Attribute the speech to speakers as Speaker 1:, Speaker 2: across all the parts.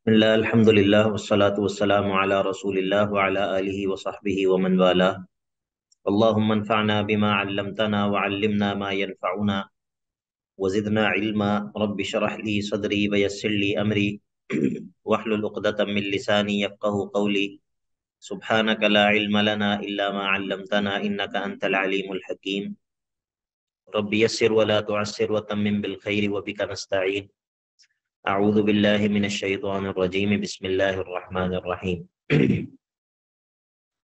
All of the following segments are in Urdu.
Speaker 1: اللہ الحمد للہ والصلاة والسلام علی رسول اللہ وعلی آلہ وصحبہ ومن والاه اللهم انفعنا بما علمتنا وعلمنا ما ينفعنا وزدنا علما رب اشرح لي صدري ويسر لي أمري واحلل عقدة من لساني يفقهوا قولي سبحانك لا علم لنا إلا ما علمتنا إنك أنت العليم الحكيم رب يسر ولا تعسر وتمم بالخير وبك نستعين اعوذ باللہ من الشیطان الرجیم بسم اللہ الرحمن الرحیم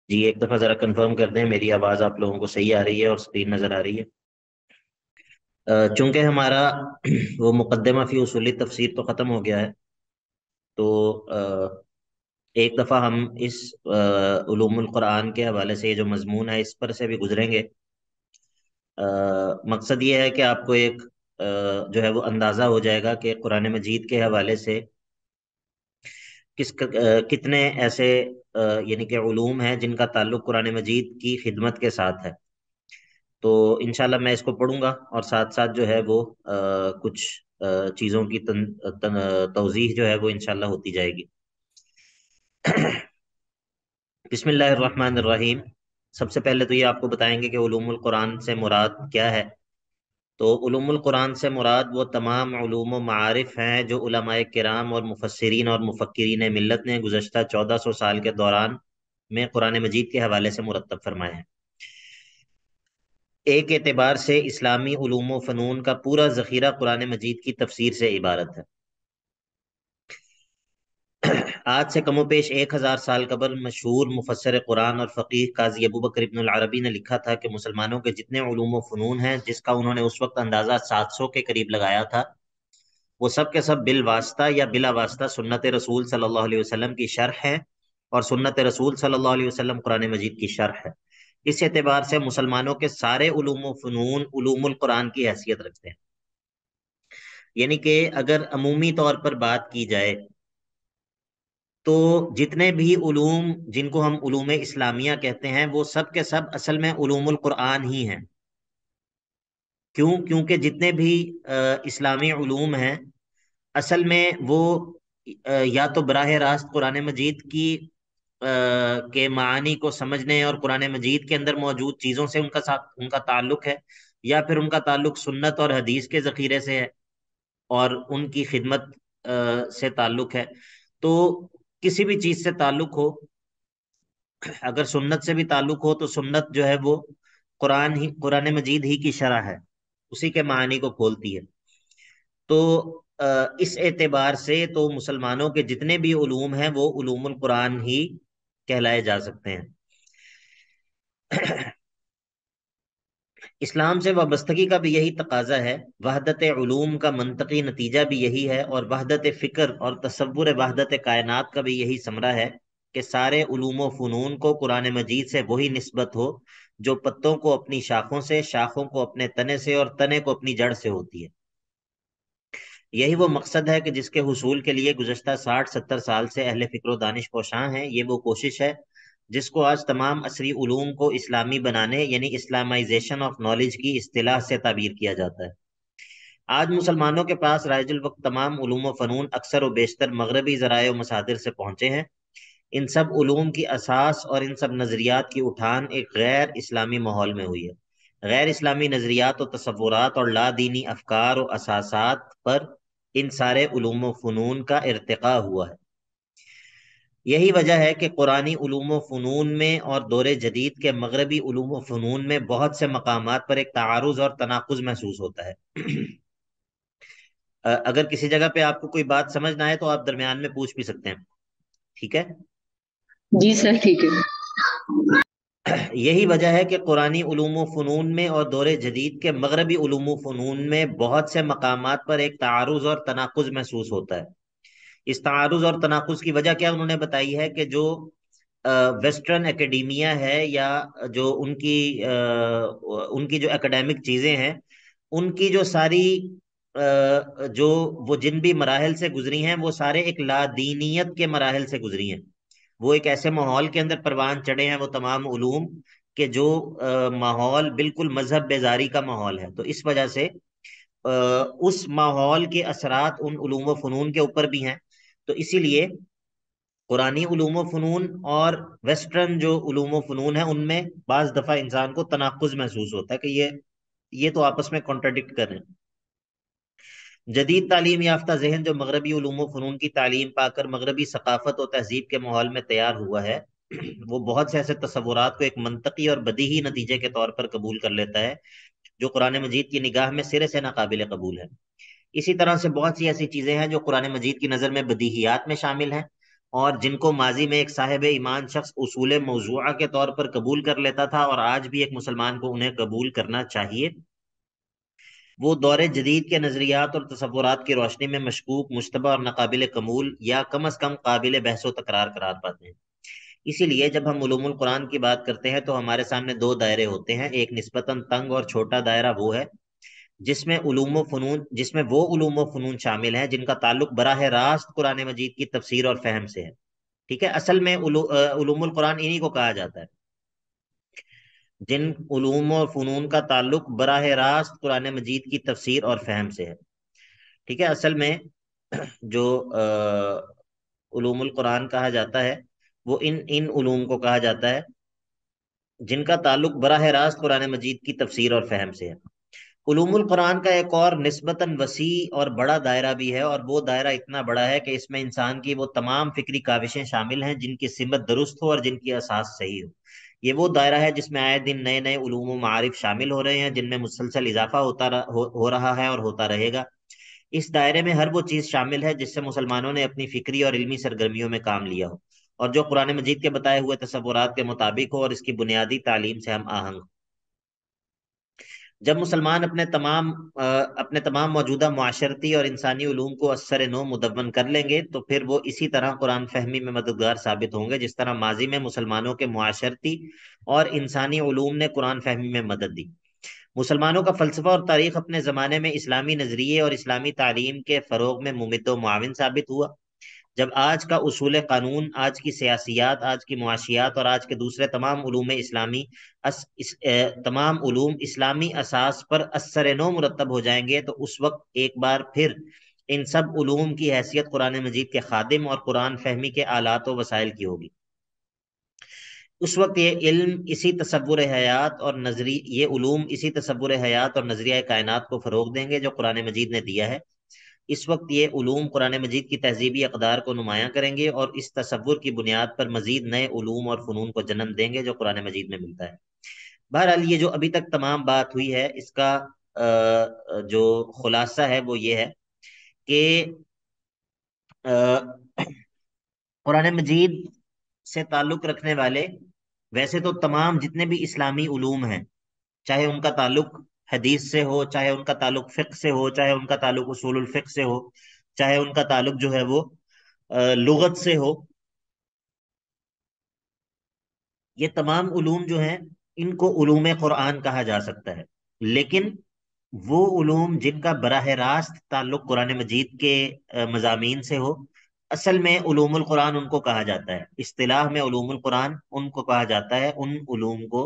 Speaker 1: جی ایک دفعہ ذرا کنفرم کر دیں میری آواز آپ لوگوں کو صحیح آ رہی ہے اور اسکرین نظر آ رہی ہے؟ چونکہ ہمارا وہ مقدمہ فی اصول تفسیر تو ختم ہو گیا ہے، تو ایک دفعہ ہم اس علوم القرآن کے حوالے سے یہ جو مضمون ہے اس پر سے بھی گزریں گے۔ مقصد یہ ہے کہ آپ کو ایک جو ہے وہ اندازہ ہو جائے گا کہ قرآن مجید کے حوالے سے کتنے ایسے یعنی کہ علوم ہیں جن کا تعلق قرآن مجید کی خدمت کے ساتھ ہے۔ تو انشاءاللہ میں اس کو پڑھوں گا اور ساتھ ساتھ جو ہے وہ کچھ چیزوں کی توضیح جو ہے وہ انشاءاللہ ہوتی جائے گی۔ بسم اللہ الرحمن الرحیم۔ سب سے پہلے تو یہ آپ کو بتائیں گے کہ علوم القرآن سے مراد کیا ہے۔ تو علوم القرآن سے مراد وہ تمام علوم و معارف ہیں جو علماء کرام اور مفسرین اور مفکرین ملت نے گزشتہ 1400 سال کے دوران میں قرآن مجید کے حوالے سے مرتب فرمائے ہیں۔ ایک اعتبار سے اسلامی علوم و فنون کا پورا ذخیرہ قرآن مجید کی تفسیر سے عبارت ہے۔ آج سے کم و بیش 1000 سال قبل مشہور مفسر قرآن اور فقیہ قاضی ابو بکر ابن العربی نے لکھا تھا کہ مسلمانوں کے جتنے علوم و فنون ہیں جس کا انہوں نے اس وقت اندازہ 700 کے قریب لگایا تھا، وہ سب کے سب بالواسطہ یا بلا واسطہ سنت رسول صلی اللہ علیہ وسلم کی شرح ہے، اور سنت رسول صلی اللہ علیہ وسلم قرآن مجید کی شرح ہے۔ اس اعتبار سے مسلمانوں کے سارے علوم و فنون علوم القرآن کی حیثیت رکھتے ہیں۔ یعنی کہ اگر عمومی طور پر بات کی جائے تو جتنے بھی علوم جن کو ہم علوم اسلامیہ کہتے ہیں وہ سب کے سب اصل میں علوم القرآن ہی ہیں۔ کیونکہ جتنے بھی اسلامی علوم ہیں اصل میں وہ یا تو براہ راست قرآن مجید کی کے معانی کو سمجھنے اور قرآن مجید کے اندر موجود چیزوں سے ان کا تعلق ہے، یا پھر ان کا تعلق سنت اور حدیث کے ذخیرے سے ہے اور ان کی خدمت سے تعلق ہے۔ تو کسی بھی چیز سے تعلق ہو، اگر سنت سے بھی تعلق ہو تو سنت جو ہے وہ قرآن مجید ہی کی شرح ہے، اسی کے معانی کو کھولتی ہے۔ تو اس اعتبار سے تو مسلمانوں کے جتنے بھی علوم ہیں وہ علوم القرآن ہی کہلائے جا سکتے ہیں۔ اسلام سے وابستگی کا بھی یہی تقاضا ہے، وحدت علوم کا منطقی نتیجہ بھی یہی ہے، اور وحدت فکر اور تصور وحدت کائنات کا بھی یہی ثمرہ ہے کہ سارے علوم و فنون کو قرآن مجید سے وہی نسبت ہو جو پتوں کو اپنی شاخوں سے، شاخوں کو اپنے تنے سے اور تنے کو اپنی جڑ سے ہوتی ہے۔ یہی وہ مقصد ہے کہ جس کے حصول کے لیے گزشتہ 60-70 سال سے اہل فکر و دانش کوشاں ہیں۔ یہ وہ کوشش ہے جس کو آج تمام عصری علوم کو اسلامی بنانے یعنی اسلامائزیشن آف نالج کی اصطلاح سے تعبیر کیا جاتا ہے۔ آج مسلمانوں کے پاس رائج الوقت تمام علوم و فنون اکثر و بیشتر مغربی ذرائع و مصادر سے پہنچے ہیں۔ ان سب علوم کی اساس اور ان سب نظریات کی اٹھان ایک غیر اسلامی ماحول میں ہوئی ہے۔ غیر اسلامی نظریات و تصورات اور لا دینی افکار و اساسات پر ان سارے علوم و فنون کا ارتقاء ہوا ہے۔ یہی وجہ ہے کہ قرآنی علوم و فنون میں اور دور جدید کے مغربی علوم و فنون میں بہت سے مقامات پر ایک تعارض اور تناقض محسوس ہوتا ہے۔ اگر کسی جگہ پہ آپ کو کوئی بات سمجھ نہ آئے تو آپ درمیان میں پوچھ بھی سکتے ہیں، ٹھیک ہے؟
Speaker 2: جی سر ٹھیک ہے۔
Speaker 1: یہی وجہ ہے کہ قرآنی علوم و فنون میں اور دور جدید کے مغربی علوم و فنون میں بہت سے مقامات پر ایک تعارض اور تناقض محسوس ہوتا ہے۔ اس تعارض اور تناقض کی وجہ کیا انہوں نے بتائی ہے کہ جو ویسٹرن اکیڈیمیا ہے یا جو ان کی جو اکیڈیمک چیزیں ہیں ان کی جو ساری جو وہ جن بھی مراحل سے گزری ہیں وہ سارے ایک لادینیت کے مراحل سے گزری ہیں۔ وہ ایک ایسے ماحول کے اندر پروان چڑھے ہیں وہ تمام علوم کہ جو ماحول بالکل مذہب بیزاری کا ماحول ہے۔ تو اس وجہ سے اس ماحول کے اثرات ان علوم و فنون کے اوپر بھی ہیں۔ تو اسی لیے قرآنی علوم و فنون اور ویسٹرن جو علوم و فنون ہیں ان میں بعض دفعہ انسان کو تناقض محسوس ہوتا ہے کہ یہ تو آپس میں کانٹرڈکٹ کر رہے ہیں۔ جدید تعلیم یافتہ ذہن جو مغربی علوم و فنون کی تعلیم پا کر مغربی ثقافت و تہذیب کے ماحول میں تیار ہوا ہے، وہ بہت سے ایسے تصورات کو ایک منطقی اور بدیہی نتیجے کے طور پر قبول کر لیتا ہے جو قرآن مجید کی نگاہ میں سرے سے ناقابل قبول ہے۔ اسی طرح سے بہت سی ایسی چیزیں ہیں جو قرآن مجید کی نظر میں بدیہیات میں شامل ہیں اور جن کو ماضی میں ایک صاحب ایمان شخص اصول موضوعہ کے طور پر قبول کر لیتا تھا اور آج بھی ایک مسلمان کو انہیں قبول کرنا چاہیے، وہ دور جدید کے نظریات اور تصورات کی روشنی میں مشکوک، مشتبہ اور ناقابل قبول یا کم از کم قابل بحث و تکرار قرار پاتے ہیں۔ اسی لیے جب ہم علوم القرآن کی بات کرتے ہیں تو ہمارے سامنے دو دائرے ہوتے ہیں، ایک نسبتاً تنگ اور چھوٹا دائرہ وہ ہے جس میں وہ علوم و فنون شامل ہیں جن کا تعلق براہ راست قرآن مجید کی تفسیر اور فہم سے ہے۔ ٹھیک ہے، اصل میں علوم القرآن انہی کو کہا جاتا ہے جن علوم و فنون کا تعلق براہ راست قرآن مجید کی تفسیر اور فہم سے ہے۔ ٹھیک ہے، اصل میں جو علوم القرآن کہا جاتا ہے وہ ان علوم کو کہا جاتا ہے جن کا تعلق براہ راست قرآن مجید کی تفسیر اور فہم سے ہے۔ علوم القرآن کا ایک اور نسبتاً وسیع اور بڑا دائرہ بھی ہے، اور وہ دائرہ اتنا بڑا ہے کہ اس میں انسان کی وہ تمام فکری کاوشیں شامل ہیں جن کی سمت درست ہو اور جن کی اساس صحیح ہو۔ یہ وہ دائرہ ہے جس میں آئے دن نئے نئے علوم و معارف شامل ہو رہے ہیں جن میں مسلسل اضافہ ہو رہا ہے اور ہوتا رہے گا۔ اس دائرے میں ہر وہ چیز شامل ہے جس سے مسلمانوں نے اپنی فکری اور علمی سرگرمیوں میں کام لیا ہو اور جو قرآن مجید کے بتائے ہوئے تصورات کے مطابق ہو اور اس کی بنیادی تعلیم سے ہم آہنگ ہو۔ جب مسلمان اپنے تمام موجودہ معاشرتی اور انسانی علوم کو اثر نو مدون کر لیں گے تو پھر وہ اسی طرح قرآن فہمی میں مددگار ثابت ہوں گے جس طرح ماضی میں مسلمانوں کے معاشرتی اور انسانی علوم نے قرآن فہمی میں مدد دی۔ مسلمانوں کا فلسفہ اور تاریخ اپنے زمانے میں اسلامی نظریے اور اسلامی تعلیم کے فروغ میں ممد و معاون ثابت ہوا۔ جب آج کا اصول قانون، آج کی سیاسیات، آج کی معاشیات اور آج کے دوسرے تمام علوم اسلامی اساس پر اثر نو مرتب ہو جائیں گے تو اس وقت ایک بار پھر ان سب علوم کی حیثیت قرآن مجید کے خادم اور قرآن فہمی کے آلات و وسائل کی ہوگی۔ اس وقت یہ علوم اسی تصور حیات اور نظریہ کائنات کو فروغ دیں گے جو قرآن مجید نے دیا ہے۔ اس وقت یہ علوم قرآن مجید کی تہذیبی اقدار کو نمایاں کریں گے اور اس تصور کی بنیاد پر مزید نئے علوم اور فنون کو جنم دیں گے جو قرآن مجید میں ملتا ہے۔ بہرحال یہ جو ابھی تک تمام بات ہوئی ہے اس کا جو خلاصہ ہے وہ یہ ہے کہ قرآن مجید سے تعلق رکھنے والے ویسے تو تمام جتنے بھی اسلامی علوم ہیں، چاہے ان کا تعلق حدیث سے ہو، چاہے ان کا تعلق فقہ سے ہو، چاہے ان کا تعلق اصول الفقہ سے ہو، چاہے ان کا تعلق جو ہے وہ لغت سے ہو، یہ تمام علوم جو ہیں ان کو علوم قرآن کہا جا سکتا ہے۔ لیکن وہ علوم جن کا براہ راست تعلق قرآن مجید کے مضامین سے ہو، اصل میں علوم القرآن ان کو کہا جاتا ہے۔ اصطلاح میں علوم القرآن ان کو کہا جاتا ہے، ان علوم کو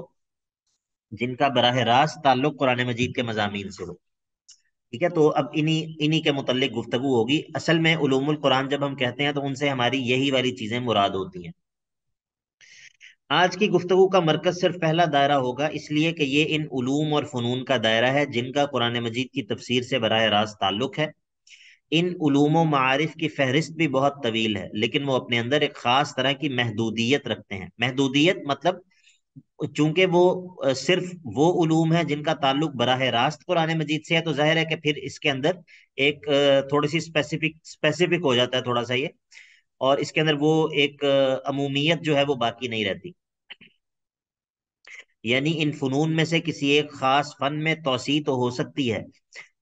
Speaker 1: جن کا براہ راست تعلق قرآن مجید کے مضامین سے ہو۔ ٹھیک ہے، تو اب انہی کے متعلق گفتگو ہوگی۔ اصل میں علوم القرآن جب ہم کہتے ہیں تو ان سے ہماری یہی والی چیزیں مراد ہوتی ہیں۔ آج کی گفتگو کا مرکز صرف پہلا دائرہ ہوگا، اس لیے کہ یہ ان علوم اور فنون کا دائرہ ہے جن کا قرآن مجید کی تفسیر سے براہ راست تعلق ہے۔ ان علوم و معارف کی فہرست بھی بہت طویل ہے لیکن وہ اپنے اندر ایک خاص طرح کی محدودیت رکھتے ہیں۔ محدودیت مطلب چونکہ وہ صرف وہ علوم ہیں جن کا تعلق براہ راست قرآن مجید سے ہے تو ظاہر ہے کہ پھر اس کے اندر ایک تھوڑی سی اسپیسیفک ہو جاتا ہے تھوڑا سا یہ، اور اس کے اندر وہ ایک عمومیت جو ہے وہ باقی نہیں رہتی۔ یعنی ان فنون میں سے کسی ایک خاص فن میں توسیع تو ہو سکتی ہے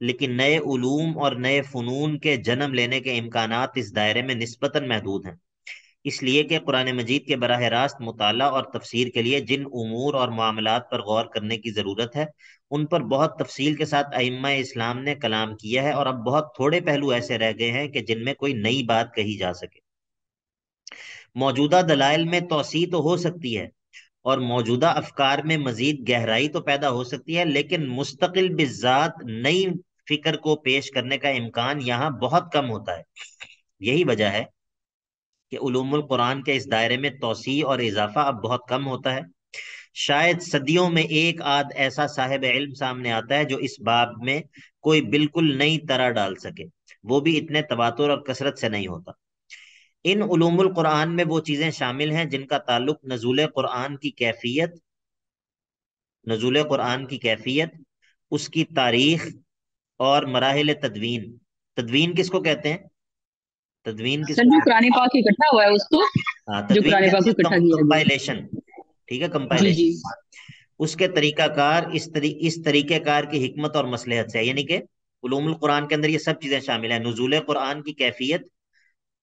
Speaker 1: لیکن نئے علوم اور نئے فنون کے جنم لینے کے امکانات اس دائرے میں نسبتاً محدود ہیں۔ اس لیے کہ قرآن مجید کے براہ راست مطالعہ اور تفسیر کے لیے جن امور اور معاملات پر غور کرنے کی ضرورت ہے ان پر بہت تفصیل کے ساتھ ائمہ اسلام نے کلام کیا ہے، اور اب بہت تھوڑے پہلو ایسے رہ گئے ہیں کہ جن میں کوئی نئی بات کہی جا سکے۔ موجودہ دلائل میں توسیع تو ہو سکتی ہے اور موجودہ افکار میں مزید گہرائی تو پیدا ہو سکتی ہے، لیکن مستقل بذات نئی فکر کو پیش کرنے کا امکان یہاں بہت کم ہوتا ہے۔ یہی وجہ ہے کہ علوم القرآن کے اس دائرے میں توسیع اور اضافہ اب بہت کم ہوتا ہے. شاید صدیوں میں ایک آدھ ایسا صاحب علم سامنے آتا ہے جو اس باب میں کوئی بالکل نئی طرح ڈال سکے، وہ بھی اتنے تواتر اور کثرت سے نہیں ہوتا. ان علوم القرآن میں وہ چیزیں شامل ہیں جن کا تعلق نزول قرآن کی کیفیت، اس کی تاریخ اور مراحل تدوین. تدوین کس کو کہتے ہیں؟ تدوین کس
Speaker 2: سر
Speaker 1: کو
Speaker 2: جو
Speaker 1: کہتے
Speaker 2: قرآن پاک اکٹھا ہوا ہے اس کو،
Speaker 1: ہیں؟ ہاں،
Speaker 2: جو
Speaker 1: تدوین
Speaker 2: قرآن پاک
Speaker 1: کہتے
Speaker 2: کو
Speaker 1: ہیں
Speaker 2: اکٹھا کیا گیا
Speaker 1: کمپائلیشن. ٹھیک ہے،
Speaker 2: ہے۔ جی جی
Speaker 1: کمپائلیشن. اس کے طریقہ کار اس طریقہ کار کی حکمت اور مصلحت سے، یعنی کہ علوم القرآن کے اندر یہ سب چیزیں شامل ہیں: نزول قرآن کی کیفیت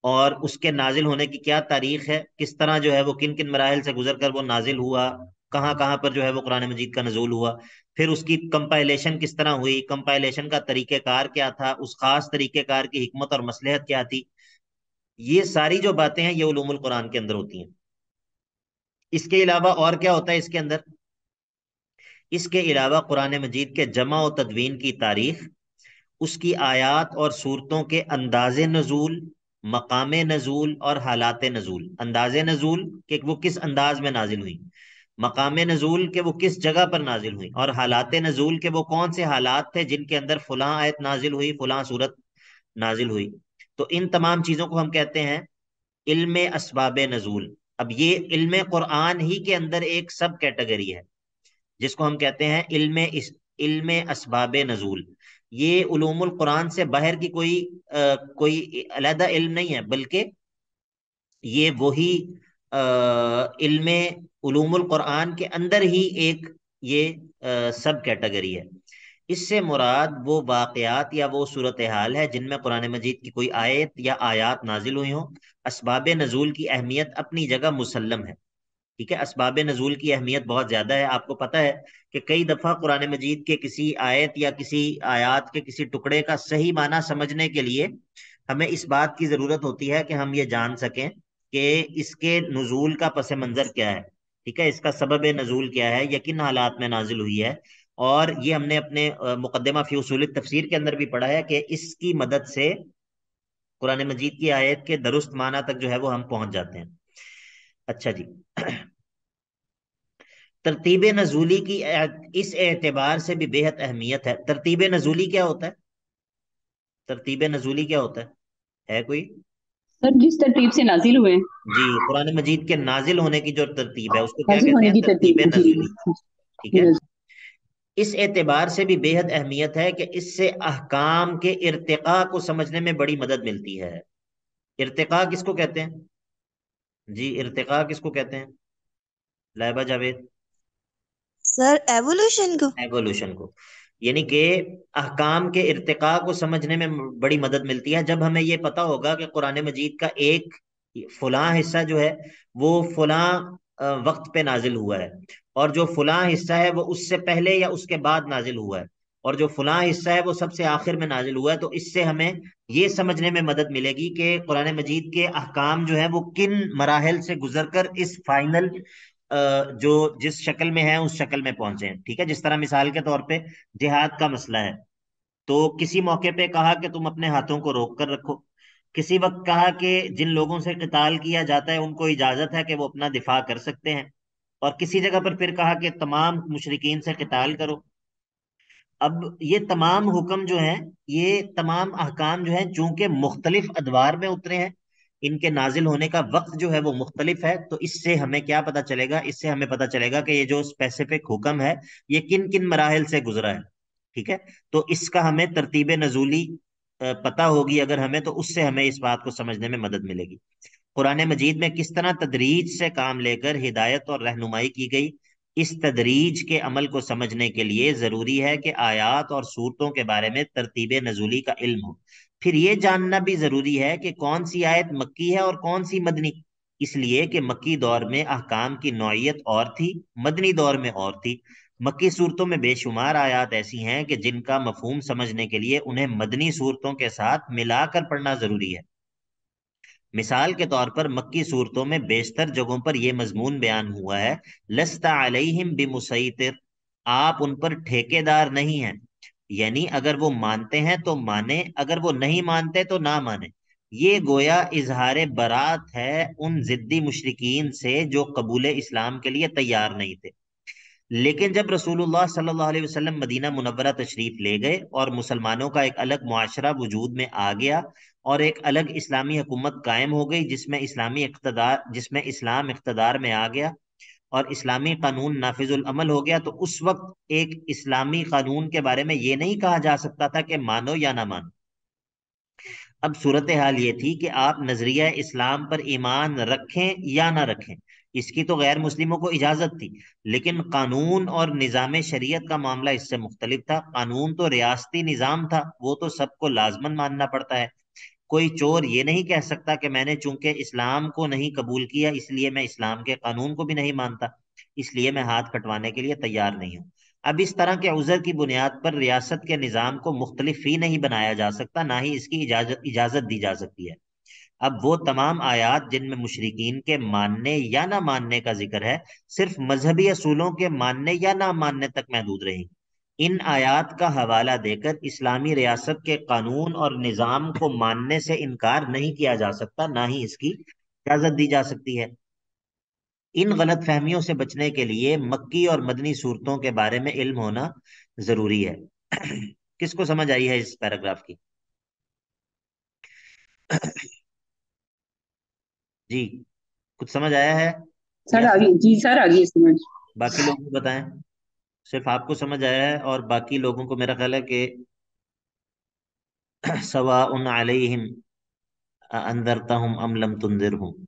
Speaker 1: اور اس کے نازل ہونے کی کیا تاریخ ہے، کس طرح جو ہے وہ کن کن مراحل سے گزر کر وہ نازل ہوا، کہاں کہاں پر جو ہے وہ قرآن مجید کا نزول ہوا، پھر اس کی کمپائلیشن کس طرح ہوئی، کمپائلیشن کا طریقہ کار کیا تھا، اس خاص طریقہ کار کی حکمت اور مصلحت کیا تھی. یہ ساری جو باتیں ہیں یہ علوم القرآن کے اندر ہوتی ہیں. اس کے علاوہ اور کیا ہوتا ہے اس کے اندر؟ اس کے علاوہ قرآن مجید کے جمع و تدوین کی تاریخ، اس کی آیات اور صورتوں کے انداز نزول، مقام نزول اور حالات نزول. انداز نزول کہ وہ کس انداز میں نازل ہوئی، مقام نزول کہ وہ کس جگہ پر نازل ہوئی، اور حالات نزول کہ وہ کون سے حالات تھے جن کے اندر فلاں آیت نازل ہوئی، فلاں صورت نازل ہوئی. تو ان تمام چیزوں کو ہم کہتے ہیں علم اسباب نزول. اب یہ علم قرآن ہی کے اندر ایک سب کیٹیگری ہے جس کو ہم کہتے ہیں علم اسباب نزول. یہ علوم القرآن سے باہر کی کوئی علیحدہ علم نہیں ہے، بلکہ یہ وہی علم علوم القرآن کے اندر ہی ایک یہ سب کیٹیگری ہے. اس سے مراد وہ واقعات یا وہ صورتحال ہے جن میں قرآن مجید کی کوئی آیت یا آیات نازل ہوئی ہوں. اسباب نزول کی اہمیت اپنی جگہ مسلم ہے. ٹھیک ہے، اسباب نزول کی اہمیت بہت زیادہ ہے. آپ کو پتہ ہے کہ کئی دفعہ قرآن مجید کے کسی آیت یا کسی آیات کے کسی ٹکڑے کا صحیح معنی سمجھنے کے لیے ہمیں اس بات کی ضرورت ہوتی ہے کہ ہم یہ جان سکیں کہ اس کے نزول کا پس منظر کیا ہے. ٹھیک ہے، اس کا سبب نزول کیا ہے، یا کن حالات میں نازل ہوئی ہے. اور یہ ہم نے اپنے مقدمہ فی اصول التفسیر کے اندر بھی پڑھا ہے کہ اس کی مدد سے قرآن مجید کی آیت کے درست معنی تک جو ہے وہ ہم پہنچ جاتے ہیں. اچھا جی، ترتیب نزولی کی اس اعتبار سے بھی بے حد اہمیت ہے. ترتیب نزولی کیا ہوتا ہے؟ ترتیب نزولی کیا ہوتا ہے کوئی؟
Speaker 2: سر، جس ترتیب سے نازل ہوئے ہیں،
Speaker 1: جی، قرآن مجید کے نازل ہونے کی جو ترتیب ہے اس کو کیا
Speaker 2: نازل
Speaker 1: کہتے
Speaker 2: ہونے
Speaker 1: ہیں؟
Speaker 2: کی
Speaker 1: ترتیب
Speaker 2: ترتیب جی
Speaker 1: نزولی. ٹھیک ہے،
Speaker 2: جی
Speaker 1: اس اعتبار سے بھی بے حد اہمیت ہے کہ اس سے احکام کے ارتقاء کو سمجھنے میں بڑی مدد ملتی ہے. ارتقاء کس کو کہتے ہیں جی؟ ارتقاء کس کو کہتے ہیں لائبہ جاوید؟
Speaker 3: سر ایوولوشن کو.
Speaker 1: ایوولوشن کو. یعنی کہ احکام کے ارتقاء کو سمجھنے میں بڑی مدد ملتی ہے جب ہمیں یہ پتا ہوگا کہ قرآن مجید کا ایک فلاں حصہ جو ہے وہ فلاں وقت پہ نازل ہوا ہے، اور جو فلاں حصہ ہے وہ اس سے پہلے یا اس کے بعد نازل ہوا ہے، اور جو فلاں حصہ ہے وہ سب سے آخر میں نازل ہوا ہے. تو اس سے ہمیں یہ سمجھنے میں مدد ملے گی کہ قرآن مجید کے احکام جو ہے وہ کن مراحل سے گزر کر اس فائنل جو جس شکل میں ہے اس شکل میں پہنچے ہیں. ٹھیک ہے، جس طرح مثال کے طور پہ جہاد کا مسئلہ ہے، تو کسی موقع پہ کہا کہ تم اپنے ہاتھوں کو روک کر رکھو، کسی وقت کہا کہ جن لوگوں سے قتال کیا جاتا ہے ان کو اجازت ہے کہ وہ اپنا دفاع کر سکتے ہیں، اور کسی جگہ پر پھر کہا کہ تمام مشرکین سے قتال کرو. اب یہ تمام حکم جو ہیں، یہ تمام احکام جو ہیں چونکہ مختلف ادوار میں اترے ہیں، ان کے نازل ہونے کا وقت جو ہے وہ مختلف ہے. تو اس سے ہمیں کیا پتا چلے گا؟ اس سے ہمیں پتا چلے گا کہ یہ جو اسپیسیفک حکم ہے یہ کن کن مراحل سے گزرا ہے. ٹھیک ہے، تو اس کا ہمیں ترتیب نزولی پتا ہوگی اگر ہمیں، تو اس سے ہمیں اس بات کو سمجھنے میں مدد ملے گی. قرآن مجید میں کس طرح تدریج سے کام لے کر ہدایت اور رہنمائی کی گئی، اس تدریج کے عمل کو سمجھنے کے لیے ضروری ہے کہ آیات اور صورتوں کے بارے میں ترتیب نزولی کا علم ہو. پھر یہ جاننا بھی ضروری ہے کہ کون سی آیت مکی ہے اور کون سی مدنی، اس لیے کہ مکی دور میں احکام کی نوعیت اور تھی، مدنی دور میں اور تھی. مکی صورتوں میں بے شمار آیات ایسی ہیں کہ جن کا مفہوم سمجھنے کے لیے انہیں مدنی صورتوں کے ساتھ ملا کر پڑھنا ضروری ہے. مثال کے طور پر مکی صورتوں میں بیشتر جگہوں پر یہ مضمون بیان ہوا ہے: لست علیہم بمسیطر، آپ ان پر ٹھیکے دار نہیں ہیں. یعنی اگر وہ مانتے ہیں تو مانیں، اگر وہ نہیں مانتے تو نہ مانیں. یہ گویا اظہار برات ہے ان ضدی مشرکین سے جو قبول اسلام کے لیے تیار نہیں تھے۔ لیکن جب رسول اللہ صلی اللہ علیہ وسلم مدینہ منورہ تشریف لے گئے اور مسلمانوں کا ایک الگ معاشرہ وجود میں آ گیا اور ایک الگ اسلامی حکومت قائم ہو گئی جس میں اسلام اقتدار میں آ گیا اور اسلامی قانون نافذ العمل ہو گیا، تو اس وقت ایک اسلامی قانون کے بارے میں یہ نہیں کہا جا سکتا تھا کہ مانو یا نہ مانو۔ اب صورتحال یہ تھی کہ آپ نظریہ اسلام پر ایمان رکھیں یا نہ رکھیں، اس کی تو غیر مسلموں کو اجازت تھی، لیکن قانون اور نظام شریعت کا معاملہ اس سے مختلف تھا۔ قانون تو ریاستی نظام تھا، وہ تو سب کو لازماً ماننا پڑتا ہے۔ کوئی چور یہ نہیں کہہ سکتا کہ میں نے چونکہ اسلام کو نہیں قبول کیا اس لیے میں اسلام کے قانون کو بھی نہیں مانتا، اس لیے میں ہاتھ کٹوانے کے لیے تیار نہیں ہوں۔ اب اس طرح کے عذر کی بنیاد پر ریاست کے نظام کو مختلف فی نہیں بنایا جا سکتا، نہ ہی اس کی اجازت دی جا سکتی ہے۔ اب وہ تمام آیات جن میں مشرکین کے ماننے یا نہ ماننے کا ذکر ہے، صرف مذہبی اصولوں کے ماننے یا نہ ماننے تک محدود رہیں۔ ان آیات کا حوالہ دے کر اسلامی ریاست کے قانون اور نظام کو ماننے سے انکار نہیں کیا جا سکتا، نہ ہی اس کی اجازت دی جا سکتی ہے۔ ان غلط فہمیوں سے بچنے کے لیے مکی اور مدنی صورتوں کے بارے میں علم ہونا ضروری ہے۔ کس کو سمجھ آئی ہے اس پیراگراف کی؟ جی، کچھ سمجھ آیا ہے
Speaker 2: سر
Speaker 1: یا
Speaker 2: آگے، جی سر آگے سمجھ۔
Speaker 1: باقی لوگوں کو بتائیں؟ صرف آپ کو سمجھ آیا ہے اور باقی لوگوں کو میرا خیال ہے کہ سواء علیہم انذرتہم ام لم تنذرہم۔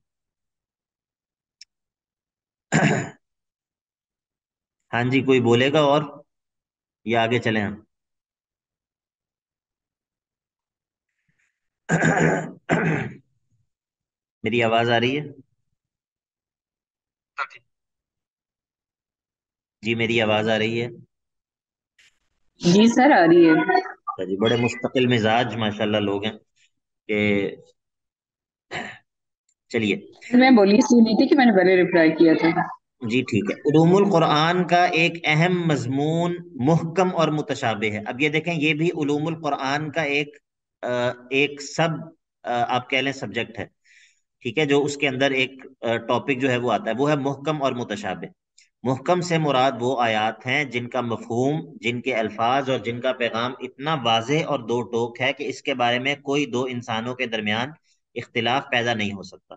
Speaker 1: ہاں جی، کوئی بولے گا اور یا آگے چلیں ہم؟ میری آواز آ رہی ہے؟ جی میری آواز آ رہی ہے؟
Speaker 2: جی سر آ رہی ہے۔
Speaker 1: اچھا جی، بڑے مستقل مزاج ماشاءاللہ لوگ ہیں کہ چلیے۔
Speaker 2: میں بولی سنی تھی کہ میں نے پہلے ریپلائی کیا تھا۔
Speaker 1: جی ٹھیک ہے۔ علوم القرآن کا ایک اہم مضمون محکم اور متشابہ ہے۔ اب یہ دیکھیں، یہ بھی علوم القرآن کا ایک آپ کہہ لیں سبجیکٹ ہے، ٹھیک ہے، جو اس کے اندر ایک ٹاپک جو ہے وہ آتا ہے، وہ ہے محکم اور متشابہ۔ محکم سے مراد وہ آیات ہیں جن کا مفہوم، جن کے الفاظ اور جن کا پیغام اتنا واضح اور دو ٹوک ہے کہ اس کے بارے میں کوئی دو انسانوں کے درمیان اختلاف پیدا نہیں ہو سکتا،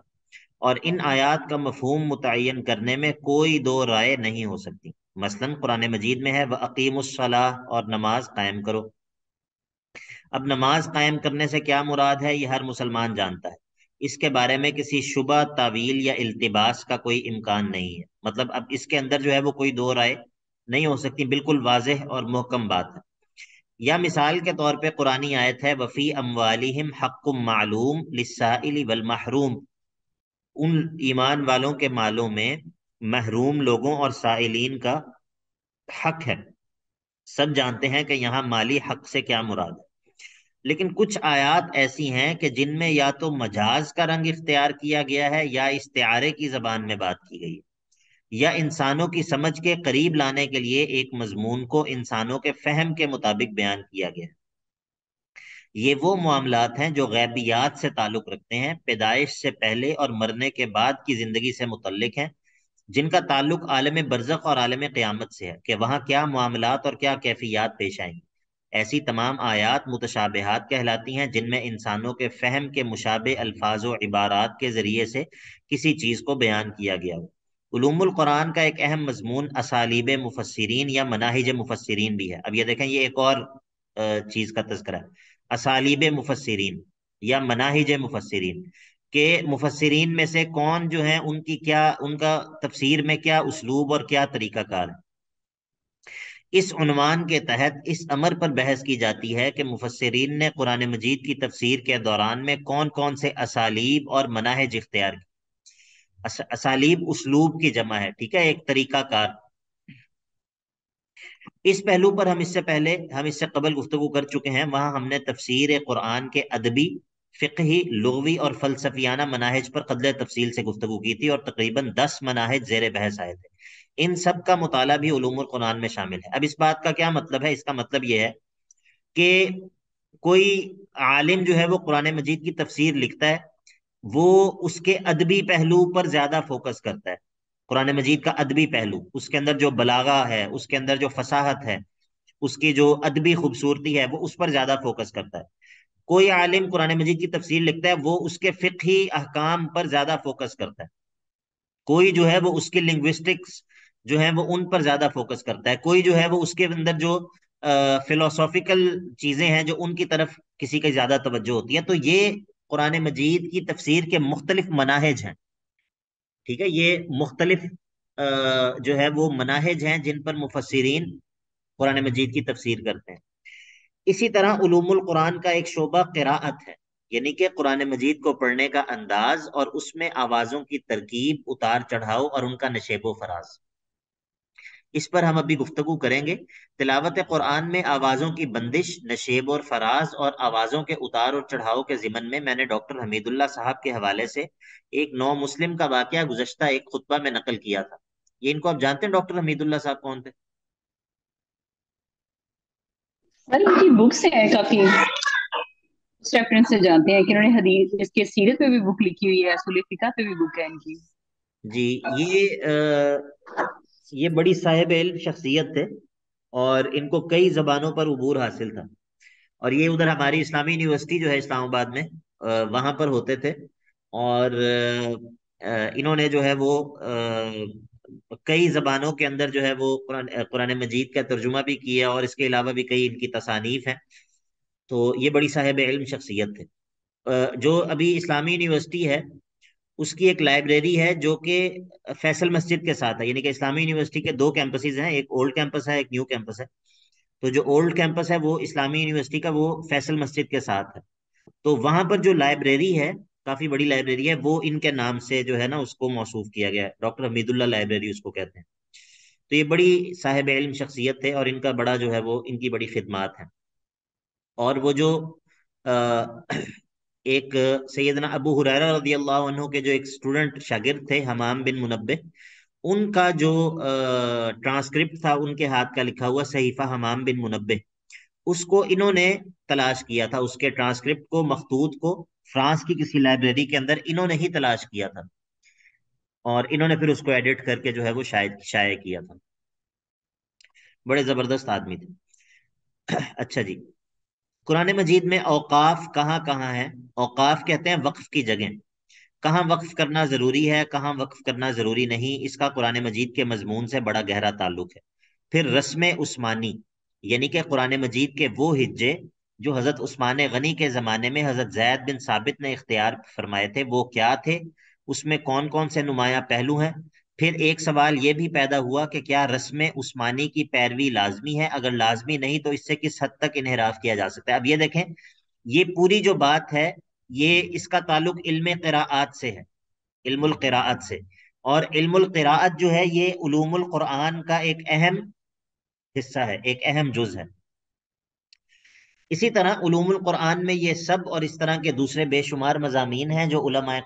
Speaker 1: اور ان آیات کا مفہوم متعین کرنے میں کوئی دو رائے نہیں ہو سکتی۔ مثلا قرآن مجید میں ہے وَأَقِیمُوا الصَّلَاةَ، اور نماز قائم کرو۔ اب نماز قائم کرنے سے کیا مراد ہے یہ ہر مسلمان جانتا ہے، اس کے بارے میں کسی شبہ، تعویل یا التباس کا کوئی امکان نہیں ہے۔ مطلب اب اس کے اندر جو ہے وہ کوئی دو رائے نہیں ہو سکتی، بالکل واضح اور محکم بات ہے۔ یا مثال کے طور پہ قرآنی آیت ہے وفی اموالہم حق معلوم للسائل والمحروم، ان ایمان والوں کے مالوں میں محروم لوگوں اور سائلین کا حق ہے۔ سب جانتے ہیں کہ یہاں مالی حق سے کیا مراد ہے، لیکن کچھ آیات ایسی ہیں کہ جن میں یا تو مجاز کا رنگ اختیار کیا گیا ہے یا استعارے کی زبان میں بات کی گئی ہے، یا انسانوں کی سمجھ کے قریب لانے کے لیے ایک مضمون کو انسانوں کے فہم کے مطابق بیان کیا گیا ہے۔ یہ وہ معاملات ہیں جو غیبیات سے تعلق رکھتے ہیں، پیدائش سے پہلے اور مرنے کے بعد کی زندگی سے متعلق ہیں، جن کا تعلق عالم برزخ اور عالم قیامت سے ہے کہ وہاں کیا معاملات اور کیا کیفیات پیش آئیں گی۔ ایسی تمام آیات متشابہات کہلاتی ہیں جن میں انسانوں کے فہم کے مشابہ الفاظ و عبارات کے ذریعے سے کسی چیز کو بیان کیا گیا ہو۔ علوم القرآن کا ایک اہم مضمون اسالیب مفسرین یا مناہج مفسرین بھی ہے۔ اب یہ دیکھیں، یہ ایک اور چیز کا تذکرہ ہے، اسالیب مفسرین یا مناہج مفسرین، کہ مفسرین میں سے کون جو ہیں ان کا تفسیر میں کیا اسلوب اور کیا طریقہ کار ہے۔ اس عنوان کے تحت اس امر پر بحث کی جاتی ہے کہ مفسرین نے قرآن مجید کی تفسیر کے دوران میں کون کون سے اسالیب اور مناہج اختیار کی۔ اسالیب اسلوب کی جمع ہے، ٹھیک ہے، ایک طریقہ کار۔ اس پہلو پر ہم اس سے قبل گفتگو کر چکے ہیں، وہاں ہم نے تفسیر قرآن کے ادبی، فقہی، لغوی اور فلسفیانہ مناہج پر قدر تفصیل سے گفتگو کی تھی، اور تقریباً 10 مناہج زیر بحث آئے تھے۔ ان سب کا مطالعہ بھی علوم القرآن میں شامل ہے۔ اب اس بات کا کیا مطلب ہے؟ اس کا مطلب یہ ہے کہ کوئی عالم جو ہے وہ قرآن مجید کی تفسیر لکھتا ہے، وہ اس کے ادبی پہلو پر زیادہ فوکس کرتا ہے. قرآن مجید کا ادبی پہلو، اس کے اندر جو بلاغہ ہے، اس کے اندر جو فصاحت ہے، اس کی جو ادبی خوبصورتی ہے، وہ اس پر زیادہ فوکس کرتا ہے. کوئی عالم قرآن مجید کی تفسیر لکھتا ہے، وہ اس کے فقہی احکام پر زیادہ فوکس کرتا ہے. کوئی جو ہے وہ اس کی لنگوسٹکس جو ہے وہ ان پر زیادہ فوکس کرتا ہے. کوئی جو ہے وہ اس کے اندر جو فلوسافیکل چیزیں ہیں جو ان کی طرف کسی کی زیادہ توجہ ہوتی ہے. تو یہ قرآن مجید کی تفسیر کے مختلف مناہج ہیں. ٹھیک ہے، یہ مختلف جو ہے وہ مناہج ہیں جن پر مفسرین قرآن مجید کی تفسیر کرتے ہیں. اسی طرح علوم القرآن کا ایک شعبہ قراءت ہے، یعنی کہ قرآن مجید کو پڑھنے کا انداز اور اس میں آوازوں کی ترکیب، اتار چڑھاؤ اور ان کا نشیب و فراز. اس پر ہم ابھی گفتگو کریں گے. تلاوت قرآن میں آوازوں کی بندش، نشیب اور فراز اور آوازوں کے اتار اور چڑھاؤ کے ضمن میں میں نے ڈاکٹر حمید اللہ صاحب کے حوالے سے ایک نو مسلم کا واقعہ گزشتہ ایک خطبہ میں نقل کیا تھا. یہ ان کو آپ جانتے ہیں ڈاکٹر حمید اللہ صاحب کون تھے؟
Speaker 2: سر ان کی بکس ہیں کافی، اس ریفرنس سے جانتے ہیں کہ انہوں نے حدیث اس کے سیرت پہ بھی بک لکھی ہوئی ہے، اصول فقہ پہ بھی بک ہے ان کی.
Speaker 1: جی، یہ بڑی صاحب علم شخصیت تھے اور ان کو کئی زبانوں پر عبور حاصل تھا. اور یہ ادھر ہماری اسلامی یونیورسٹی جو ہے اسلام آباد میں، وہاں پر ہوتے تھے. اور انہوں نے جو ہے وہ کئی زبانوں کے اندر جو ہے وہ قرآن مجید کا ترجمہ بھی کیا، اور اس کے علاوہ بھی کئی ان کی تصانیف ہیں. تو یہ بڑی صاحب علم شخصیت تھے. جو ابھی اسلامی یونیورسٹی ہے، اس کی ایک لائبریری ہے جو کہ فیصل مسجد کے ساتھ ہے. یعنی کہ اسلامی یونیورسٹی کے دو کیمپسز ہیں، ایک اولڈ کیمپس ہے، ایک نیو کیمپس ہے. تو جو اولڈ کیمپس ہے وہ اسلامی یونیورسٹی کا، وہ فیصل مسجد کے ساتھ ہے. تو وہاں پر جو لائبریری ہے، کافی بڑی لائبریری ہے، وہ ان کے نام سے جو ہے نا اس کو موصوف کیا گیا ہے. ڈاکٹر حمید اللہ لائبریری اس کو کہتے ہیں. تو یہ بڑی صاحب علم شخصیت تھے اور ان کا بڑا جو ہے وہ ان کی بڑی خدمات ہیں. اور وہ جو ایک سیدنا ابو ہریرہ رضی اللہ عنہ کے جو ایک اسٹوڈنٹ شاگرد تھے، حمام بن منبہ، ان کا جو ٹرانسکرپٹ تھا ان کے ہاتھ کا لکھا ہوا صحیفہ حمام بن منبہ، اس کو انہوں نے تلاش کیا تھا. اس کے ٹرانسکرپٹ کو، مخطوط کو، فرانس کی کسی لائبریری کے اندر انہوں نے ہی تلاش کیا تھا، اور انہوں نے پھر اس کو ایڈٹ کر کے جو ہے وہ شائع کیا تھا. بڑے زبردست آدمی تھے. اچھا جی، قرآن مجید میں اوقاف کہاں کہاں ہیں؟ اوقاف کہتے ہیں وقف کی جگہ. کہاں وقف کرنا ضروری ہے، کہاں وقف کرنا ضروری نہیں، اس کا قرآن مجید کے مضمون سے بڑا گہرا تعلق ہے. پھر رسم عثمانی، یعنی کہ قرآن مجید کے وہ ہجے جو حضرت عثمان غنی کے زمانے میں حضرت زید بن ثابت نے اختیار فرمائے تھے، وہ کیا تھے، اس میں کون کون سے نمایاں پہلو ہیں. پھر ایک سوال یہ بھی پیدا ہوا کہ کیا رسم عثمانی کی پیروی لازمی ہے؟ اگر لازمی نہیں تو اس سے کس حد تک انحراف کیا جا سکتا ہے؟ اب یہ دیکھیں، یہ پوری جو بات ہے، یہ اس کا تعلق علم قراءات سے ہے، علم القراءت سے. اور علم القراءت جو ہے یہ علوم القرآن کا ایک اہم حصہ ہے، ایک اہم جز ہے. اسی طرح علوم القرآن میں یہ سب اور اس طرح کے دوسرے بے شمار مضامین ہیں جو علماء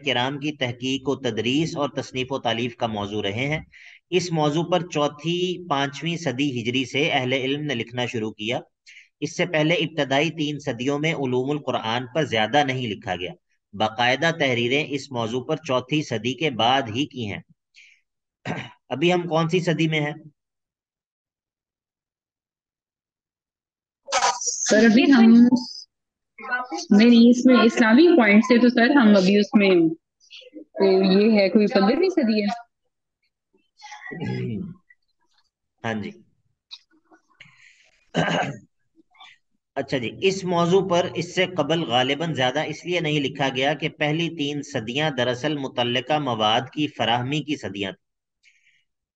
Speaker 1: کرام کی تحقیق و تدریس اور تصنیف و تالیف کا موضوع رہے ہیں. اس موضوع پر چوتھی پانچویں صدی ہجری سے اہل علم نے لکھنا شروع کیا. اس سے پہلے ابتدائی 3 صدیوں میں علوم القرآن پر زیادہ نہیں لکھا گیا. باقاعدہ تحریریں اس موضوع پر چوتھی صدی کے بعد ہی کی ہیں. ابھی ہم کون سی صدی میں ہیں؟
Speaker 2: سر ابھی ہم نہیں، اس میں اسلامی پوائنٹ سے تو سر ہم ابھی اس میں تو یہ ہے کوئی 15ویں صدی ہے.
Speaker 1: ہاں جی. اچھا جی، اس موضوع پر اس سے قبل غالباً زیادہ اس لیے نہیں لکھا گیا کہ پہلی 3 صدیاں دراصل متعلقہ مواد کی فراہمی کی صدیاں تھیں.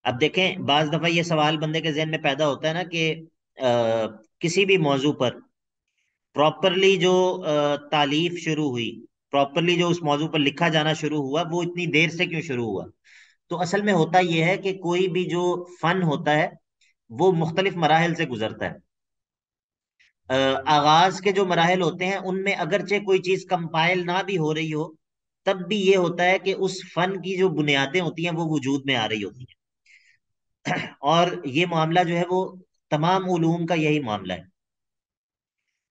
Speaker 1: اب دیکھیں، بعض دفعہ یہ سوال بندے کے ذہن میں پیدا ہوتا ہے نا کہ کسی بھی موضوع پر پراپرلی جو تالیف شروع ہوئی، پراپرلی جو اس موضوع پر لکھا جانا شروع ہوا، وہ اتنی دیر سے کیوں شروع ہوا؟ تو اصل میں ہوتا یہ ہے کہ کوئی بھی جو فن ہوتا ہے وہ مختلف مراحل سے گزرتا ہے. آغاز کے جو مراحل ہوتے ہیں ان میں اگرچہ کوئی چیز کمپائل نہ بھی ہو رہی ہو، تب بھی یہ ہوتا ہے کہ اس فن کی جو بنیادیں ہوتی ہیں وہ وجود میں آ رہی ہوتی ہیں. اور یہ معاملہ جو ہے وہ تمام علوم کا یہی معاملہ ہے.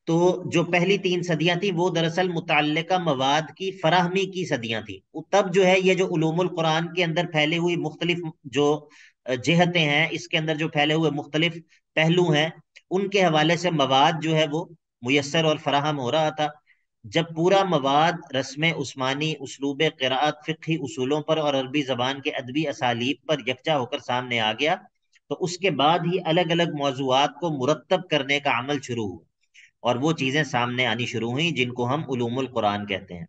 Speaker 1: تو جو پہلی 3 صدیاں تھیں وہ دراصل متعلقہ مواد کی فراہمی کی صدیاں تھیں. تب جو ہے یہ جو علوم القرآن کے اندر پھیلی ہوئی مختلف جو جہتیں ہیں، اس کے اندر جو پھیلے ہوئے مختلف پہلو ہیں، ان کے حوالے سے مواد جو ہے وہ میسر اور فراہم ہو رہا تھا. جب پورا مواد رسم عثمانی، اسلوب قراءت، فقہی اصولوں پر اور عربی زبان کے ادبی اسالیب پر یکجا ہو کر سامنے آ گیا، تو اس کے بعد ہی الگ الگ موضوعات کو مرتب کرنے کا عمل شروع ہوا اور وہ چیزیں سامنے آنی شروع ہوئیں جن کو ہم علوم القرآن کہتے ہیں.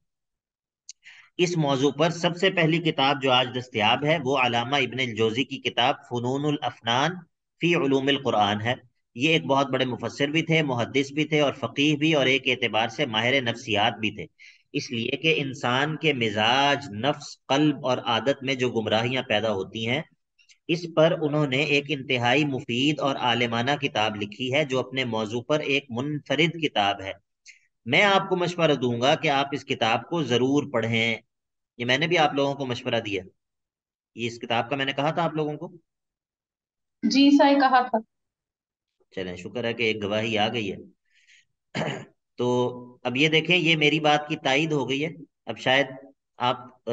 Speaker 1: اس موضوع پر سب سے پہلی کتاب جو آج دستیاب ہے وہ علامہ ابن الجوزی کی کتاب فنون الافنان فی علوم القرآن ہے. یہ ایک بہت بڑے مفسر بھی تھے، محدث بھی تھے اور فقیہ بھی، اور ایک اعتبار سے ماہر نفسیات بھی تھے. اس لیے کہ انسان کے مزاج، نفس، قلب اور عادت میں جو گمراہیاں پیدا ہوتی ہیں، اس پر انہوں نے ایک انتہائی مفید اور عالمانہ کتاب لکھی ہے جو اپنے موضوع پر ایک منفرد کتاب ہے. میں آپ کو مشورہ دوں گا کہ آپ اس کتاب کو ضرور پڑھیں. یہ میں نے بھی آپ لوگوں کو مشورہ دیا. یہ اس کتاب کا میں نے کہا تھا آپ لوگوں کو.
Speaker 2: جی صحیح کہا تھا.
Speaker 1: چلیں، شکر ہے کہ ایک گواہی آ گئی ہے. تو اب یہ دیکھیں، یہ میری بات کی تائید ہو گئی ہے. اب شاید آپ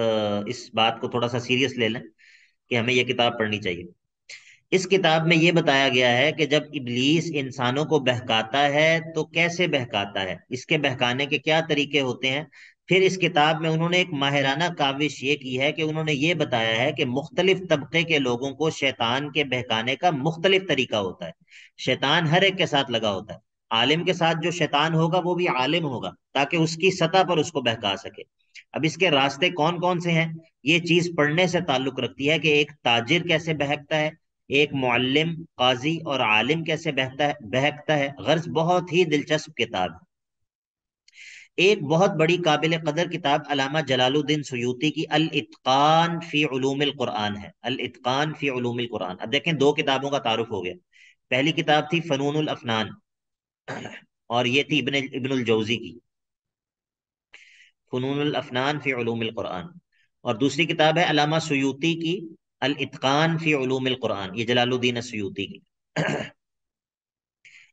Speaker 1: اس بات کو تھوڑا سا سیریس لے لیں کہ ہمیں یہ کتاب پڑھنی چاہیے. اس کتاب میں یہ بتایا گیا ہے کہ جب ابلیس انسانوں کو بہکاتا ہے تو کیسے بہکاتا ہے، اس کے بہکانے کے کیا طریقے ہوتے ہیں. پھر اس کتاب میں انہوں نے ایک ماہرانہ کاوش یہ کی ہے کہ انہوں نے یہ بتایا ہے کہ مختلف طبقے کے لوگوں کو شیطان کے بہکانے کا مختلف طریقہ ہوتا ہے. شیطان ہر ایک کے ساتھ لگا ہوتا ہے. عالم کے ساتھ جو شیطان ہوگا وہ بھی عالم ہوگا تاکہ اس کی سطح پر اس کو بہکا سکے. اب اس کے راستے کون کون سے ہیں، یہ چیز پڑھنے سے تعلق رکھتی ہے کہ ایک تاجر کیسے بہکتا ہے، ایک معلم، قاضی اور عالم کیسے بہکتا ہے. غرض بہت ہی دلچسپ کتاب ہے. ایک بہت بڑی قابل قدر کتاب علامہ جلال الدین سیوطی کی الاتقان فی علوم القرآن ہے. الاتقان فی علوم القرآن. اب دیکھیں، 2 کتابوں کا تعارف ہو گیا. پہلی کتاب تھی فنون الافنان اور یہ تھی ابن الجوزی کی فنون الافنان فی علوم القرآن، اور دوسری کتاب ہے علامہ سیوطی کی الاتقان فی علوم القرآن، یہ جلال الدین السیوطی کی.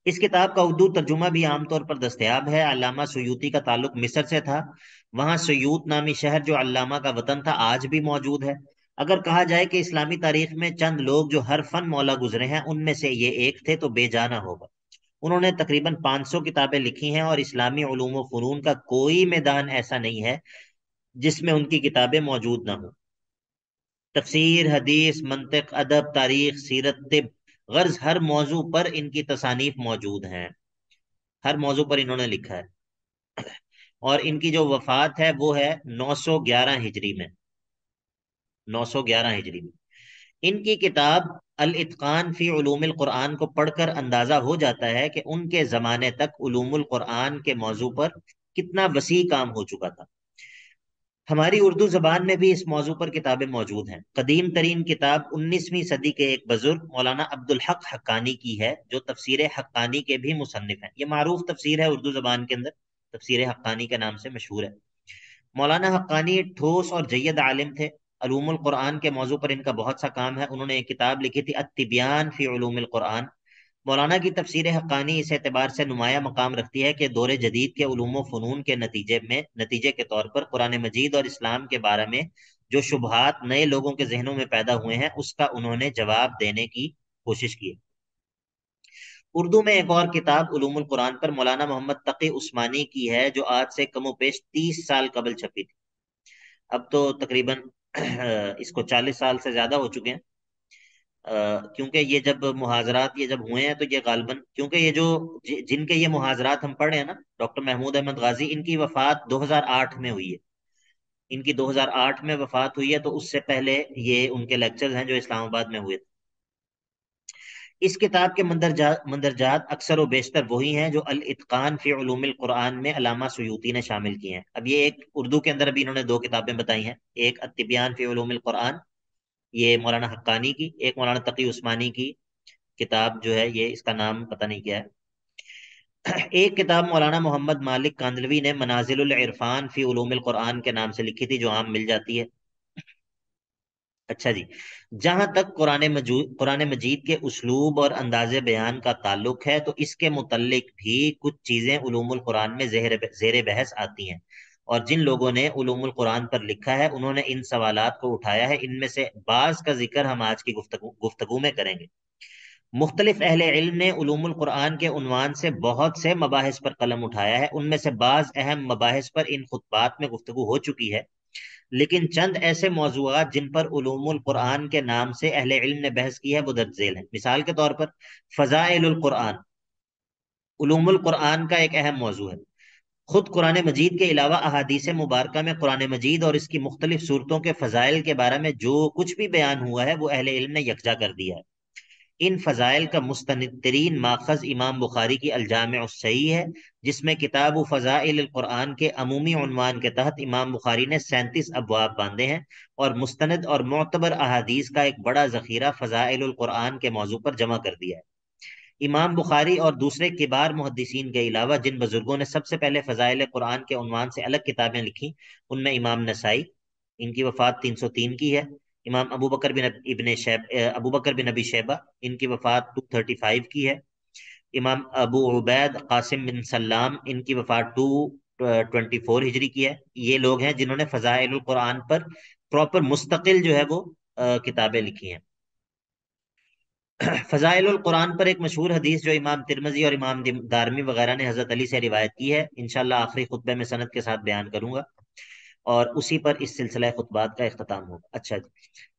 Speaker 1: اس کتاب کا اردو ترجمہ بھی عام طور پر دستیاب ہے. علامہ سیوطی کا تعلق مصر سے تھا. وہاں سیوط نامی شہر جو علامہ کا وطن تھا آج بھی موجود ہے. اگر کہا جائے کہ اسلامی تاریخ میں چند لوگ جو ہر فن مولا گزرے ہیں ان میں سے یہ ایک تھے تو بے جانا ہوگا. انہوں نے تقریباً 500 کتابیں لکھی ہیں اور اسلامی علوم و فنون کا کوئی میدان ایسا نہیں ہے جس میں ان کی کتابیں موجود نہ ہوں. تفسیر، حدیث، منطق، ادب، تاریخ، سیرت، طب، غرض ہر موضوع پر ان کی تصانیف موجود ہیں. ہر موضوع پر انہوں نے لکھا ہے. اور ان کی جو وفات ہے وہ ہے 911 ہجری میں. 911 ہجری میں. ان کی کتاب الاتقان فی علوم القرآن کو پڑھ کر اندازہ ہو جاتا ہے کہ ان کے زمانے تک علوم القرآن کے موضوع پر کتنا وسیع کام ہو چکا تھا. ہماری اردو زبان میں بھی اس موضوع پر کتابیں موجود ہیں. قدیم ترین کتاب 19ویں صدی کے ایک بزرگ مولانا عبدالحق حقانی کی ہے جو تفسیر حقانی کے بھی مصنف ہیں. یہ معروف تفسیر ہے اردو زبان کے اندر، تفسیر حقانی کے نام سے مشہور ہے. مولانا حقانی ٹھوس اور جید عالم تھے. علوم القرآن کے موضوع پر ان کا بہت سا کام ہے. انہوں نے ایک کتاب لکھی تھی التبیان فی علوم القرآن. مولانا کی تفسیر حقانی اس اعتبار سے نمایاں مقام رکھتی ہے کہ دور جدید کے علوم و فنون کے نتیجے کے طور پر قرآن مجید اور اسلام کے بارے میں جو شبہات نئے لوگوں کے ذہنوں میں پیدا ہوئے ہیں اس کا انہوں نے جواب دینے کی کوشش کی. اردو میں ایک اور کتاب علوم القرآن پر مولانا محمد تقی عثمانی کی ہے جو آج سے کم و بیش 30 سال قبل چھپی تھی. اب تو تقریباً اس کو 40 سال سے زیادہ ہو چکے ہیں. کیونکہ یہ جب محاضرات یہ جب ہوئے ہیں تو یہ غالباً کیونکہ یہ جو جن کے یہ محاضرات ہم پڑھ رہے ہیں نا، ڈاکٹر محمود احمد غازی، ان کی وفات 2008 میں ہوئی ہے. ان کی 2008 میں وفات ہوئی ہے، تو اس سے پہلے یہ ان کے لیکچرز ہیں جو اسلام آباد میں ہوئے تھے. اس کتاب کے مندرجات اکثر و بیشتر وہی ہیں جو الاتقان فی علوم القرآن میں علامہ سیوطی نے شامل کی ہیں. اب یہ ایک اردو کے اندر ابھی انہوں نے 2 کتابیں بتائی ہیں، ایک التبیان فی علوم القرآن یہ مولانا حقانی کی، ایک مولانا تقی عثمانی کی کتاب جو ہے یہ اس کا نام پتہ نہیں کیا ہے. ایک کتاب مولانا محمد مالک کاندلوی نے منازل العرفان فی علوم القرآن کے نام سے لکھی تھی جو عام مل جاتی ہے. اچھا جی، جہاں تک قرآن مجید کے اسلوب اور انداز بیان کا تعلق ہے تو اس کے متعلق بھی کچھ چیزیں علوم القرآن میں زیر بحث آتی ہیں، اور جن لوگوں نے علوم القرآن پر لکھا ہے انہوں نے ان سوالات کو اٹھایا ہے۔ ان میں سے بعض کا ذکر ہم آج کی گفتگو میں کریں گے۔ مختلف اہل علم نے علوم القرآن کے عنوان سے بہت سے مباحث پر قلم اٹھایا ہے، ان میں سے بعض اہم مباحث پر ان خطبات میں گفتگو ہو چکی ہے، لیکن چند ایسے موضوعات جن پر علوم القرآن کے نام سے اہل علم نے بحث کی ہے وہ درج ذیل ہیں۔ مثال کے طور پر فضائل القرآن علوم القرآن کا ایک اہم موضوع ہے۔ خود قرآن مجید کے علاوہ احادیث مبارکہ میں قرآن مجید اور اس کی مختلف صورتوں کے فضائل کے بارے میں جو کچھ بھی بیان ہوا ہے وہ اہل علم نے یکجا کر دیا ہے۔ ان فضائل کا مستند ترین ماخذ امام بخاری کی الجامع الصحیح ہے، جس میں کتاب و فضائل القرآن کے عمومی عنوان کے تحت امام بخاری نے 37 ابواب باندھے ہیں، اور مستند اور معتبر احادیث کا ایک بڑا ذخیرہ فضائل القرآن کے موضوع پر جمع کر دیا ہے۔ امام بخاری اور دوسرے کبار محدثین کے علاوہ جن بزرگوں نے سب سے پہلے فضائل قرآن کے عنوان سے الگ کتابیں لکھی، ان میں امام نسائی، ان کی وفات 303 کی ہے، امام ابو بکر بن ابی شیبہ، ان کی وفات 235 کی ہے، امام ابو عبید قاسم بن سلام، ان کی وفات 224 ہجری کی ہے۔ یہ لوگ ہیں جنہوں نے فضائل القرآن پر پراپر مستقل جو ہے وہ کتابیں لکھی ہیں۔ فضائل القرآن پر ایک مشہور حدیث جو امام ترمذی اور امام دارمی وغیرہ نے حضرت علی سے روایت کی ہے، انشاءاللہ آخری خطبے میں سند کے ساتھ بیان کروں گا، اور اسی پر اس سلسلہ خطبات کا اختتام ہوگا۔ اچھا جی،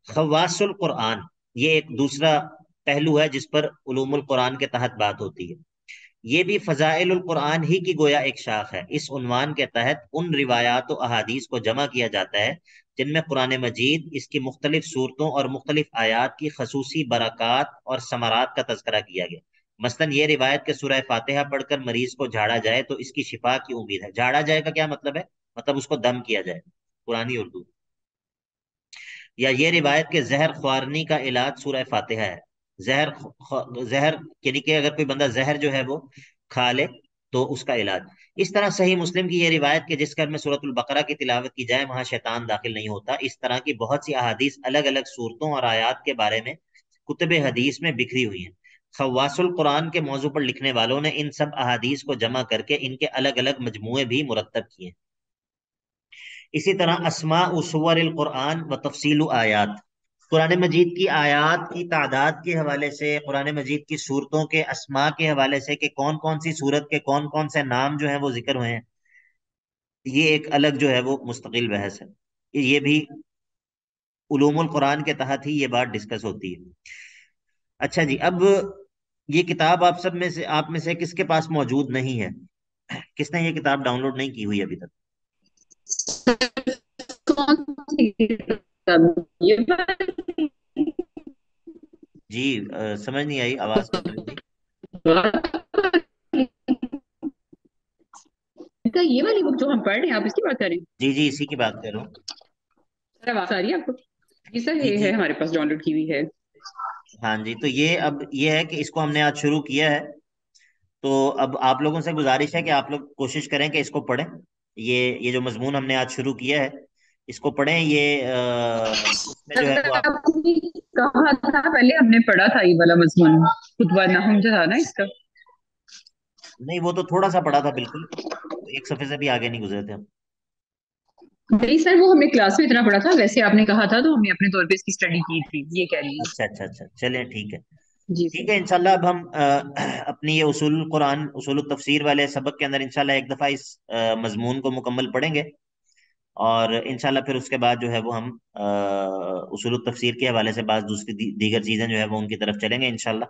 Speaker 1: خواص القرآن یہ ایک دوسرا پہلو ہے جس پر علوم القرآن کے تحت بات ہوتی ہے۔ یہ بھی فضائل القرآن ہی کی گویا ایک شاخ ہے۔ اس عنوان کے تحت ان روایات و احادیث کو جمع کیا جاتا ہے جن میں قرآن مجید، اس کی مختلف صورتوں اور مختلف آیات کی خصوصی برکات اور ثمرات کا تذکرہ کیا گیا۔ مثلا یہ روایت کہ سورہ فاتحہ پڑھ کر مریض کو جھاڑا جائے تو اس کی شفا کی امید ہے۔ جھاڑا جائے کا کیا مطلب ہے؟ مطلب اس کو دم کیا جائے، پرانی اردو۔ یا یہ روایت کہ زہر خوارنی کا علاج سورہ فاتحہ ہے۔ زہر یعنی کہ اگر کوئی بندہ زہر جو ہے وہ کھا لے تو اس کا علاج۔ اس طرح صحیح مسلم کی یہ روایت کہ جس گھر میں سورۃ البقرہ کی تلاوت کی جائے وہاں شیطان داخل نہیں ہوتا۔ اس طرح کی بہت سی احادیث الگ الگ صورتوں اور آیات کے بارے میں کتب حدیث میں بکھری ہوئی ہیں۔ خواص القرآن کے موضوع پر لکھنے والوں نے ان سب احادیث کو جمع کر کے ان کے الگ الگ مجموعے بھی مرتب کیے۔ اسی طرح اسماء و سور القرآن و تفصیل و آیات، قرآن مجید کی آیات کی تعداد کے حوالے سے، قرآن مجید کی صورتوں کے اسماء کے حوالے سے کہ کون کون سی صورت کے کون کون سے نام جو ہیں وہ ذکر ہوئے ہیں، یہ ایک الگ جو ہے وہ مستقل بحث ہے۔ یہ بھی علوم القرآن کے تحت ہی یہ بات ڈسکس ہوتی ہے۔ اچھا جی، اب یہ کتاب آپ میں سے کس کے پاس موجود نہیں ہے؟ کس نے یہ کتاب ڈاؤن لوڈ نہیں کی ہوئی ابھی تک؟ جی سمجھ نہیں آئی، آواز کٹ رہی تھی۔
Speaker 2: یہ والی بک جو ہم پڑھ رہے ہیں آپ اس کی بات کر رہے ہیں؟
Speaker 1: جی جی اسی کی بات کر رہا ہوں۔
Speaker 2: سر آواز آ رہی ہے آپ کو؟ جی سر
Speaker 1: جی
Speaker 2: یہ
Speaker 1: جی
Speaker 2: ہے ہمارے پاس ڈاؤن لوڈ کی ہوئی ہے۔
Speaker 1: ہاں جی، تو اب یہ ہے کہ اس کو ہم نے آج شروع کیا ہے، تو اب آپ لوگوں سے گزارش ہے کہ آپ لوگ کوشش کریں کہ اس کو پڑھیں۔ یہ جو مضمون ہم نے آج شروع کیا ہے اس کو پڑھیں۔ یہ اس میں جو ہے وہ آپ
Speaker 2: کہا تھا پہلے ہم نے پڑھا تھا یہ والا مضمون، خطبہ نحم جو تھا نا اس کا۔
Speaker 1: نہیں، وہ تو تھوڑا سا پڑھا تھا، بالکل ایک صفحے سے بھی آگے نہیں گزرے تھے ہم۔
Speaker 2: نہیں سر وہ ہم نے کلاس میں اتنا پڑھا تھا، ویسے آپ نے کہا تھا تو ہم نے اپنے طور پہ اس کی اسٹڈی کی تھی، یہ کہہ رہی
Speaker 1: اچھا اچھا اچھا، چلیں ٹھیک ہے۔
Speaker 2: جی
Speaker 1: ٹھیک
Speaker 2: سر۔
Speaker 1: ہے، انشاءاللہ اب ہم اپنی یہ اصول القرآن، اصول التفسیر والے سبق کے اندر انشاءاللہ ایک دفعہ اس مضمون کو مکمل پڑھیں گے، اور انشاءاللہ پھر اس کے بعد جو ہے وہ ہم اصول التفسیر کے حوالے سے بعض دوسری دیگر چیزیں جو ہے وہ ان کی طرف چلیں گے انشاءاللہ۔